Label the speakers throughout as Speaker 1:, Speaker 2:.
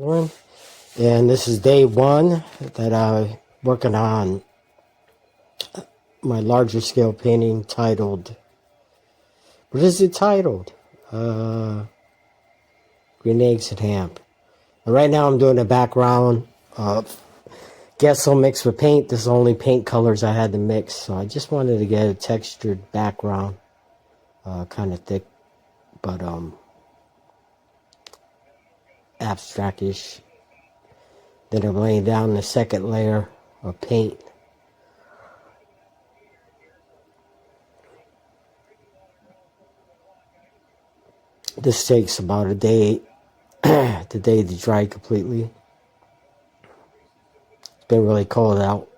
Speaker 1: And this is day one that I'm working on my larger scale painting titled, what is it titled? Green Eggs and Ham. And right now I'm doing a background of gesso mixed with paint. This is the only paint colors I had to mix, so I just wanted to get a textured background, kind of thick, but abstract-ish. Then I'm laying down the second layer of paint. This takes about a day, the day to dry completely. It's been really cold out,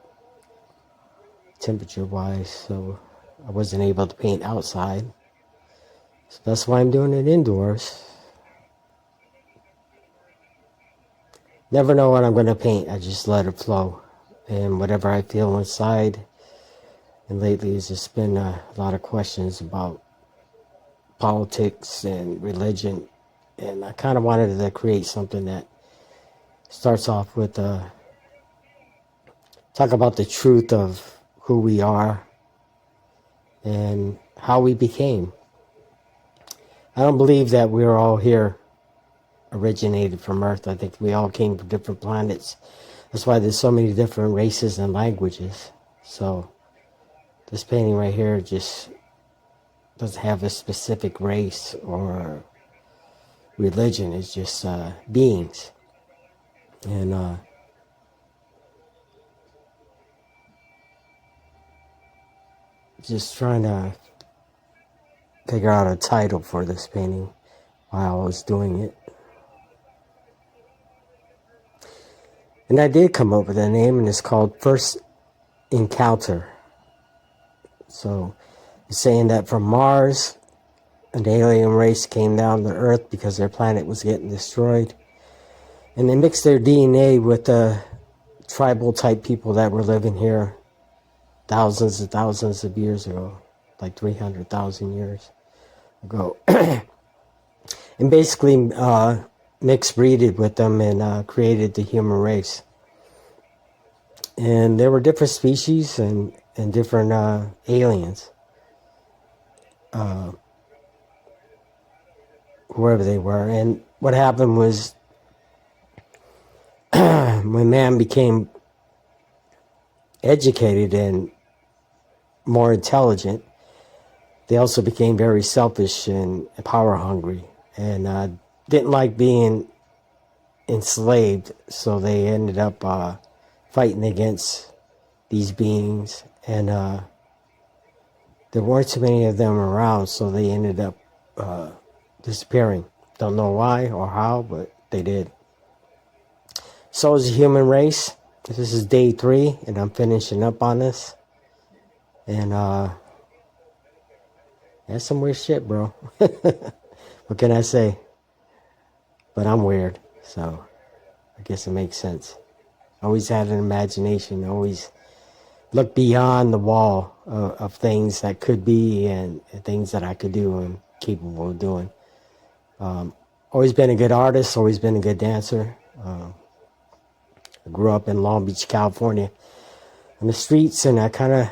Speaker 1: temperature-wise, so I wasn't able to paint outside. So that's why I'm doing it indoors. Never know what I'm going to paint. I just let it flow. And whatever I feel inside. And lately it's just been a lot of questions about politics and religion. And I kind of wanted to create something that starts off with talk about the truth of who we are and how we became. I don't believe that we're all here originated from Earth. I think we all came from different planets. That's why there's so many different races and languages. So this painting right here just doesn't have a specific race or religion. It's just beings. And just trying to figure out a title for this painting while I was doing it. And I did come up with a name, and it's called First Encounter. So it's saying that from Mars, an alien race came down to Earth because their planet was getting destroyed. And they mixed their DNA with the tribal type people that were living here thousands and thousands of years ago, like 300,000 years ago. And basically mixed breeded with them and created the human race. And there were different species and different aliens, whoever they were. And what happened was when man became educated and more intelligent, they also became very selfish and power hungry, and didn't like being enslaved, so they ended up fighting against these beings, and there weren't too many of them around, so they ended up disappearing. Don't know why or how, but they did. So is the human race. This is day 3, and I'm finishing up on this. And that's some weird shit, bro. What can I say? But I'm weird, so I guess it makes sense. Always had an imagination, always look beyond the wall of things that could be and things that I could do and capable of doing. Always been a good artist, always been a good dancer. I grew up in Long Beach, California, on the streets, and it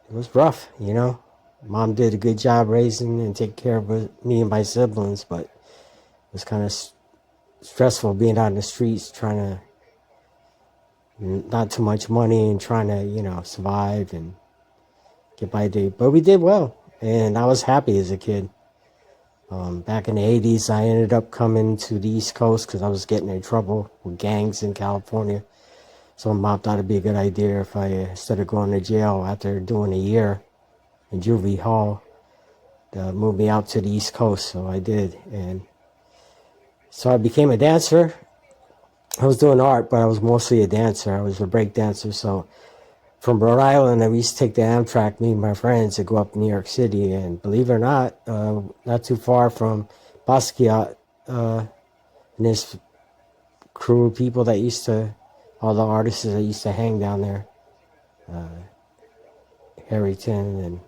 Speaker 1: was rough, you know. Mom did a good job raising and taking care of me and my siblings, but it was kind of stressful being out in the streets, trying to, not too much money and trying to, you know, survive and get by day. But we did well, and I was happy as a kid. Back in the 80s, I ended up coming to the East Coast because I was getting in trouble with gangs in California. So Mom thought it'd be a good idea if I, instead of going to jail after doing a year in juvie hall, to move me out to the East Coast. So I did, and so I became a dancer. I was doing art, but I was mostly a dancer. I was a break dancer. So from Rhode Island, I used to take the Amtrak, me and my friends, to go up to New York City. And believe it or not too far from Basquiat, and his crew of people that used to, all the artists that used to hang down there, Harrington and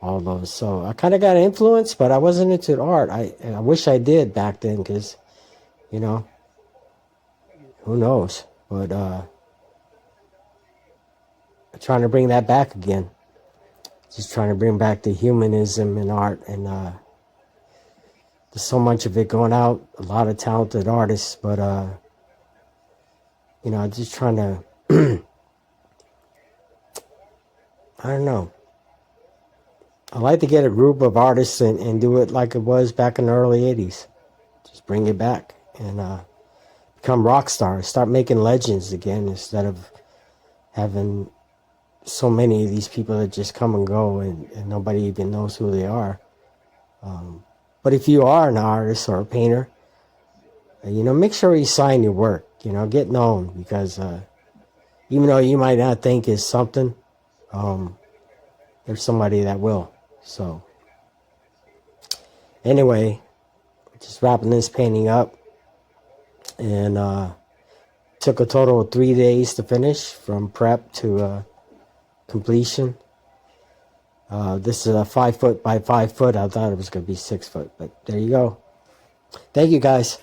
Speaker 1: all those. So I kind of got influenced, but I wasn't into art. I wish I did back then, because you know, who knows? But trying to bring that back again. Just trying to bring back the humanism in art, and there's so much of it going out. A lot of talented artists, but you know, just trying to. I don't know. I like to get a group of artists and do it like it was back in the early '80s. Just bring it back and become rock stars. Start making legends again instead of having so many of these people that just come and go and nobody even knows who they are. But if you are an artist or a painter, you know, make sure you sign your work. You know, get known, because even though you might not think it's something, there's somebody that will. So anyway, just wrapping this painting up, and took a total of 3 days to finish, from prep to completion. This is a 5 foot by 5 foot. I thought it was going to be 6 foot, but there you go. Thank you, guys.